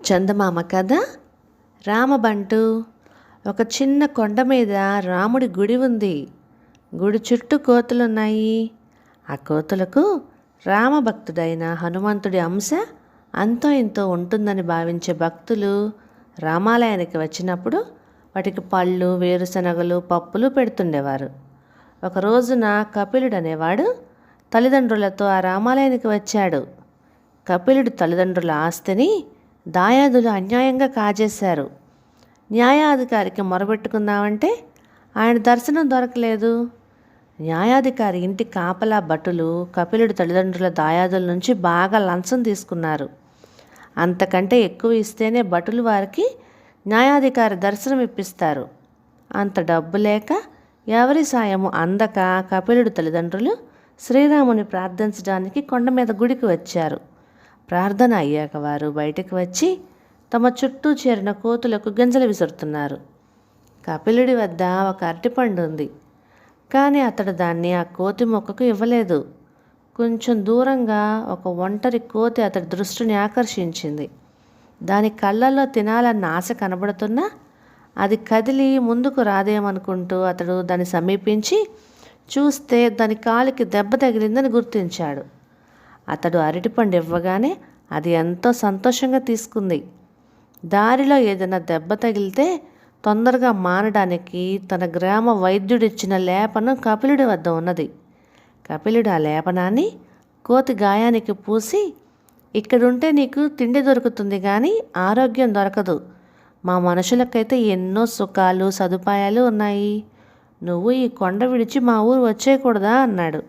చందమామ కథ. రామబంటు. ఒక చిన్న కొండ మీద రాముడి గుడి ఉంది. గుడి చుట్టూ కోతులున్నాయి. ఆ కోతులకు రామభక్తుడైన హనుమంతుడి అంశ అంతో ఇంతో ఉంటుందని భావించే భక్తులు రామాలయానికి వచ్చినప్పుడు వాటికి పళ్ళు, వేరుశనగలు, పప్పులు పెడుతుండేవారు. ఒక రోజున కపిలుడు అనేవాడు తల్లిదండ్రులతో ఆ రామాలయానికి వచ్చాడు. కపిలుడి తల్లిదండ్రుల ఆస్తిని దాయాదులు అన్యాయంగా కాజేశారు. న్యాయాధికారికి మొరబెట్టుకుందామంటే ఆయన దర్శనం దొరకలేదు. న్యాయాధికారి ఇంటి కాపలా భటులు కపిలుడి తల్లిదండ్రుల దాయాదుల నుంచి బాగా లంచం తీసుకున్నారు. అంతకంటే ఎక్కువ ఇస్తేనే భటులు వారికి న్యాయాధికారి దర్శనం ఇప్పిస్తారు. అంత డబ్బు లేక ఎవరి సాయము అందక కపిలుడి తల్లిదండ్రులు శ్రీరాముని ప్రార్థించడానికి కొండ మీద గుడికి వచ్చారు. ప్రార్థన అయ్యాక వారు బయటకు వచ్చి తమ చుట్టూ చేరిన కోతులకు గింజలు విసురుతున్నారు. కపిలుడి వద్ద ఒక అరటిపండు ఉంది, కానీ అతడు దాన్ని ఆ కోతి మొక్కకు ఇవ్వలేదు. కొంచెం దూరంగా ఒక ఒంటరి కోతి అతడి దృష్టిని ఆకర్షించింది. దాని కళ్ళల్లో తినాలన్న ఆశ కనబడుతున్నా అది కదిలి ముందుకు రాదేమనుకుంటూ అతడు దాన్ని సమీపించి చూస్తే దాని కాలికి దెబ్బ తగిలిందని గుర్తించాడు. అతడు అరటిపండు ఇవ్వగానే అది ఎంతో సంతోషంగా తీసుకుంది. దారిలో ఏదైనా దెబ్బ తగిలితే తొందరగా మానడానికి తన గ్రామ వైద్యుడిచ్చిన లేపనం కపిలుడి వద్ద ఉన్నది. కపిలుడు ఆ లేపనాన్ని కోతి గాయానికి పూసి, ఇక్కడుంటే నీకు తిండి దొరుకుతుంది కానీ ఆరోగ్యం దొరకదు. మా మనుషులకైతే ఎన్నో సుఖాలు సదుపాయాలు ఉన్నాయి. నువ్వు ఈ కొండ విడిచి మా ఊరు వచ్చేయకూడదా అన్నాడు.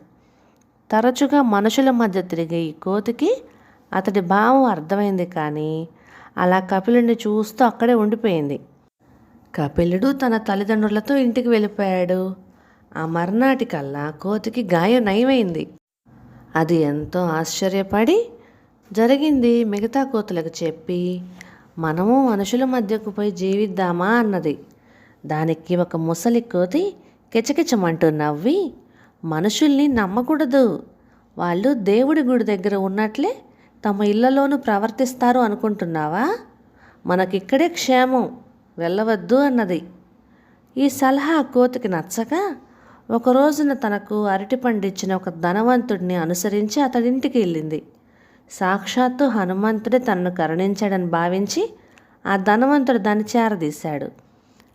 తరచుగా మనుషుల మధ్య తిరిగే ఈ కోతికి అతడి భావం అర్థమైంది, కానీ అలా కపిలుడిని చూస్తూ అక్కడే ఉండిపోయింది. కపిలుడు తన తల్లిదండ్రులతో ఇంటికి వెళ్ళిపోయాడు. ఆ మర్నాటికల్లా కోతికి గాయం నయమైంది. అది ఎంతో ఆశ్చర్యపడి జరిగింది మిగతా కోతులకు చెప్పి మనము మనుషుల మధ్యకు పోయి జీవిద్దామా అన్నది. దానికి ఒక ముసలి కోతి కిచకిచమంటూ నవ్వి, మనుషుల్ని నమ్మకూడదు. వాళ్ళు దేవుడి గుడి దగ్గర ఉన్నట్లే తమ ఇళ్లలోనూ ప్రవర్తిస్తారు అనుకుంటున్నావా? మనకిక్కడే క్షేమం, వెళ్ళవద్దు అన్నది. ఈ సలహా కోతికి నచ్చక ఒక రోజున తనకు అరటిపండు ఇచ్చిన ఒక ధనవంతుడిని అనుసరించి అతడింటికి వెళ్ళింది. సాక్షాత్తు హనుమంతుడే తనను కరుణించాడని భావించి ఆ ధనవంతుడు దాన్ని చేరదీశాడు.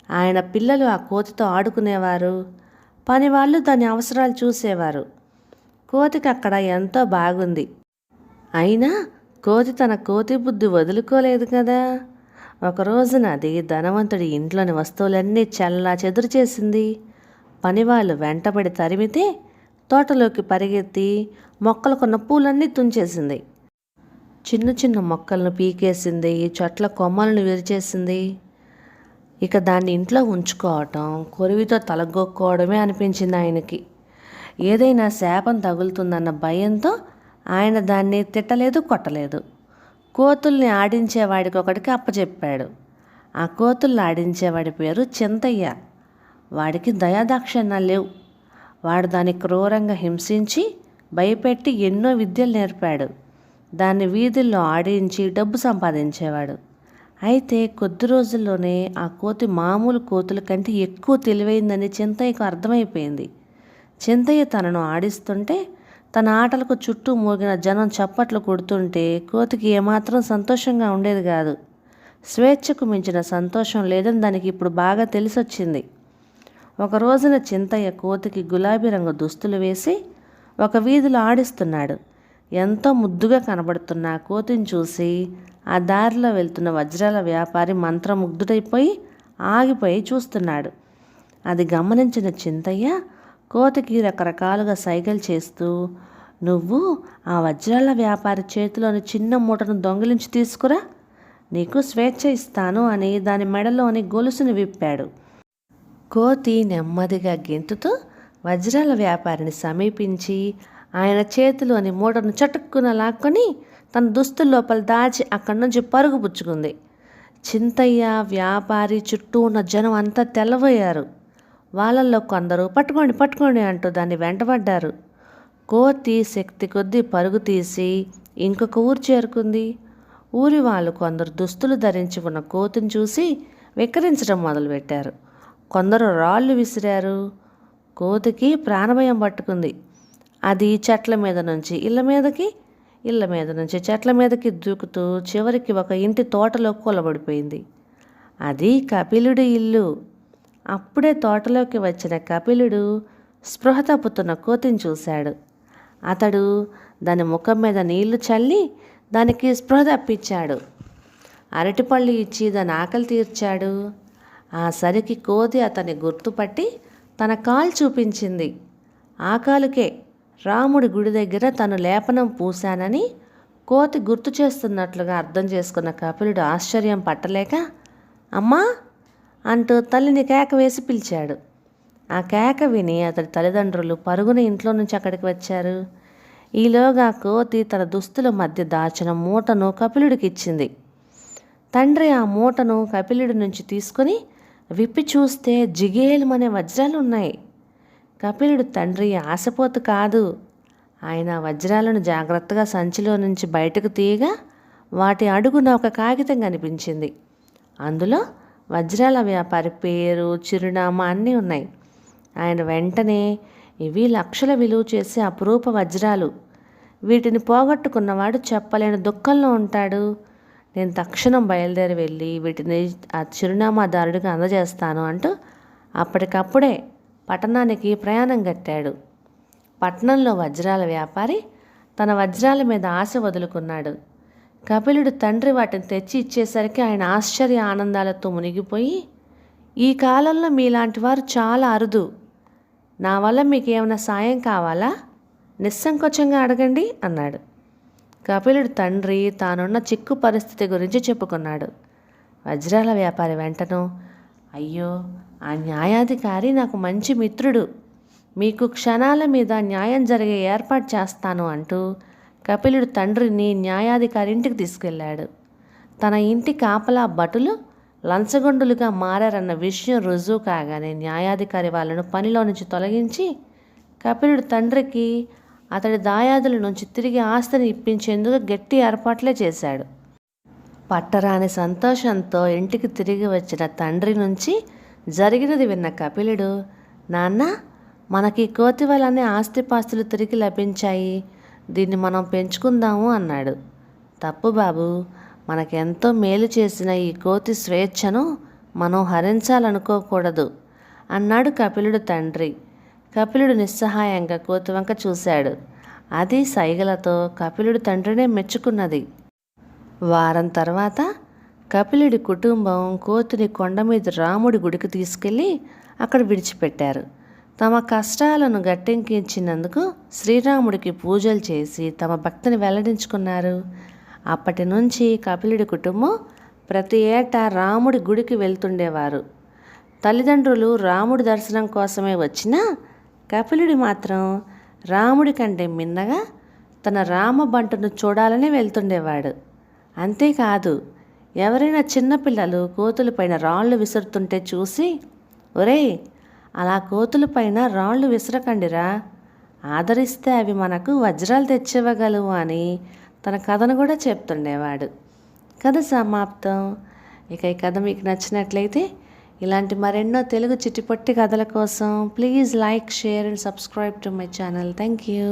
ఆయన పిల్లలు ఆ కోతితో ఆడుకునేవారు. పనివాళ్ళు దాని అవసరాలు చూసేవారు. కోతికి అక్కడ ఎంతో బాగుంది. అయినా కోతి తన కోతి బుద్ధి వదులుకోలేదు కదా. ఒక రోజున అది ధనవంతుడి ఇంట్లోని వస్తువులన్నీ చల్లా చెదురు చేసింది. పనివాళ్ళు వెంటబడి తరిమితే తోటలోకి పరిగెత్తి మొక్కలకున్న పూలన్నీ తుంచేసింది. చిన్న చిన్న మొక్కలను పీకేసింది, చెట్ల కొమ్మలను విరిచేసింది. ఇక దాన్ని ఇంట్లో ఉంచుకోవటం, కొరివితో తలగొక్కోవడమే అనిపించింది ఆయనకి. ఏదైనా శాపం తగులుతుందన్న భయంతో ఆయన దాన్ని తిట్టలేదు, కొట్టలేదు. కోతుల్ని ఆడించేవాడికి ఒకటికి అప్పచెప్పాడు. ఆ కోతుల్ని ఆడించేవాడి పేరు చింతయ్య. వాడికి దయాదాక్షిణ్యాలు లేవు. వాడు దాన్ని క్రూరంగా హింసించి భయపెట్టి ఎన్నో విద్యలు నేర్పాడు. దాన్ని వీధుల్లో ఆడించి డబ్బు సంపాదించేవాడు. అయితే కొద్ది రోజుల్లోనే ఆ కోతి మామూలు కోతుల కంటే ఎక్కువ తెలివైందని చింతయ్యకు అర్థమైపోయింది. చింతయ్య తనను ఆడిస్తుంటే తన ఆటలకు చుట్టూ మోగిన జనం చప్పట్లు కొడుతుంటే కోతికి ఏమాత్రం సంతోషంగా ఉండేది కాదు. స్వేచ్ఛకు మించిన సంతోషం లేదని దానికి ఇప్పుడు బాగా తెలిసొచ్చింది. ఒక రోజున చింతయ్య కోతికి గులాబీ రంగు దుస్తులు వేసి ఒక వీధిలో ఆడిస్తున్నాడు. ఎంతో ముద్దుగా కనబడుతున్న ఆ కోతిని చూసి ఆ దారిలో వెళ్తున్న వజ్రాల వ్యాపారి మంత్రముగ్ధుడైపోయి ఆగిపోయి చూస్తున్నాడు. అది గమనించిన చింతయ్య కోతికి రకరకాలుగా సైగలు చేస్తూ, నువ్వు ఆ వజ్రాల వ్యాపారి చేతిలోని చిన్న మూటను దొంగిలించి తీసుకురా, నీకు స్వేచ్ఛ ఇస్తాను అని దాని మెడలోని గొలుసుని విప్పాడు. కోతి నెమ్మదిగా గెంతుతూ వజ్రాల వ్యాపారిని సమీపించి ఆయన చేతిలోని మూటను చటుక్కున లాక్కొని తన దుస్తుల లోపల దాచి అక్కడి నుంచి పరుగు పుచ్చుకుంది. చింతయ్య, వ్యాపారి, చుట్టూ ఉన్న జనం అంతా తెల్లబోయారు. వాళ్ళల్లో కొందరు పట్టుకోండి పట్టుకోండి అంటూ దాన్ని వెంటబడ్డారు. కోతి శక్తి కొద్దీ పరుగు తీసి ఇంకొక ఊరు చేరుకుంది. ఊరి వాళ్ళు కొందరు దుస్తులు ధరించి ఉన్న కోతిని చూసి వెక్కిరించడం మొదలుపెట్టారు. కొందరు రాళ్ళు విసిరారు. కోతికి ప్రాణభయం పట్టుకుంది. అది చెట్ల మీద నుంచి ఇళ్ళ మీదకి, ఇళ్ళ మీద నుంచి చెట్ల మీదకి దూకుతూ చివరికి ఒక ఇంటి తోటలో కూలబడిపోయింది. అది కపిలుడి ఇల్లు. అప్పుడే తోటలోకి వచ్చిన కపిలుడు స్పృహ తప్పుతున్న కోతిని చూశాడు. అతడు దాని ముఖం మీద నీళ్లు చల్లి దానికి స్పృహ తప్పించాడు. అరటిపళ్ళు ఇచ్చి దాని ఆకలి తీర్చాడు. ఆ సరికి కోతి అతన్ని గుర్తుపట్టి తన కాలు చూపించింది. ఆ కాలుకే రాముడి గుడి దగ్గర తను లేపనం పూశానని కోతి గుర్తు చేస్తున్నట్లుగా అర్థం చేసుకున్న కపిలుడు ఆశ్చర్యం పట్టలేక అమ్మా అంటూ తల్లిని కేక వేసి పిలిచాడు. ఆ కేక విని అతడి తల్లిదండ్రులు పరుగున ఇంట్లో నుంచి అక్కడికి వచ్చారు. ఈలోగా కోతి తన దుస్తుల మధ్య దాచిన మూటను కపిలుడికి ఇచ్చింది. తండ్రి ఆ మూటను కపిలుడి నుంచి తీసుకుని విప్పి చూస్తే జిగేలుమనే వజ్రాలు ఉన్నాయి. కపిలుడు తండ్రి ఆశపోతు కాదు. ఆయన వజ్రాలను జాగ్రత్తగా సంచిలో నుంచి బయటకు తీయగా వాటి అడుగున ఒక కాగితం కనిపించింది. అందులో వజ్రాల వ్యాపారి పేరు, చిరునామా అన్నీ ఉన్నాయి. ఆయన వెంటనే ఇవి లక్షల విలువ చేసే అపురూప వజ్రాలు. వీటిని పోగొట్టుకున్నవాడు చెప్పలేని దుఃఖంలో ఉంటాడు. నేను తక్షణం బయలుదేరి వెళ్ళి వీటిని ఆ చిరునామాదారుడికి అందజేస్తాను అంటూ అప్పటికప్పుడే పట్టణానికి ప్రయాణం కట్టాడు. పట్టణంలో వజ్రాల వ్యాపారి తన వజ్రాల మీద ఆశ వదులుకున్నాడు. కపిలుడు తండ్రి వాటిని తెచ్చి ఇచ్చేసరికి ఆయన ఆశ్చర్య ఆనందాలతో మునిగిపోయి, ఈ కాలంలో మీలాంటి వారు చాలా అరుదు. నా వల్ల మీకు ఏమైనా సాయం కావాలా? నిస్సంకోచంగా అడగండి అన్నాడు. కపిలుడి తండ్రి తానున్న చిక్కు పరిస్థితి గురించి చెప్పుకున్నాడు. వజ్రాల వ్యాపారి వెంటను, అయ్యో, ఆ న్యాయాధికారి నాకు మంచి మిత్రుడు. మీకు క్షణాల మీద న్యాయం జరిగే ఏర్పాటు చేస్తాను అంటూ కపిలుడు తండ్రిని న్యాయాధికారి ఇంటికి తీసుకెళ్ళాడు. తన ఇంటి కాపలా భటులు లంచగొండులుగా మారారన్న విషయం రుజువు కాగానే న్యాయాధికారి వాళ్ళను పనిలో నుంచి తొలగించి కపిలుడు తండ్రికి అతడి దాయాదుల నుంచి తిరిగి ఆస్తిని ఇప్పించేందుకు గట్టి ఏర్పాట్లే చేశాడు. పట్టరాని సంతోషంతో ఇంటికి తిరిగి వచ్చిన తండ్రి నుంచి జరిగినది విన్న కపిలుడు, నాన్న, మనకి కోతి వల్లనే ఆస్తిపాస్తులు తిరిగి లభించాయి. దీన్ని మనం పెంచుకుందాము అన్నాడు. తప్పు బాబు, మనకెంతో మేలు చేసిన ఈ కోతి స్వేచ్ఛను మనం హరించాలనుకోకూడదు అన్నాడు కపిలుడు తండ్రి. కపిలుడు నిస్సహాయంగా కోతి వంక చూశాడు. అది సైగలతో కపిలుడు తండ్రినే మెచ్చుకున్నది. వారం తర్వాత కపిలుడి కుటుంబం కోతిని కొండ మీద రాముడి గుడికి తీసుకెళ్ళి అక్కడ విడిచిపెట్టారు. తమ కష్టాలను గట్టెక్కించినందుకు శ్రీరాముడికి పూజలు చేసి తమ భక్తిని వెల్లడించుకున్నారు. అప్పటి నుంచి కపిలుడి కుటుంబం ప్రతి ఏటా రాముడి గుడికి వెళ్తుండేవారు. తల్లిదండ్రులు రాముడి దర్శనం కోసమే వచ్చినా కపిలుడి మాత్రం రాముడి కంటే మిన్నగా తన రామబంటును చూడాలని వెళ్తుండేవాడు. అంతేకాదు, ఎవరైనా చిన్నపిల్లలు కోతులపైన రాళ్ళు విసురుతుంటే చూసి, ఒరేయ్, అలా కోతులపైన రాళ్ళు విసరకండిరా, ఆదరిస్తే అవి మనకు వజ్రాలు తెచ్చివ్వగలవు అని తన కథను కూడా చెప్తుండేవాడు. కథ సమాప్తం. ఇక ఈ కథ మీకు నచ్చినట్లయితే ఇలాంటి మరెన్నో తెలుగు చిట్టిపొట్టి కథల కోసం please like, share and subscribe to my channel. Thank you.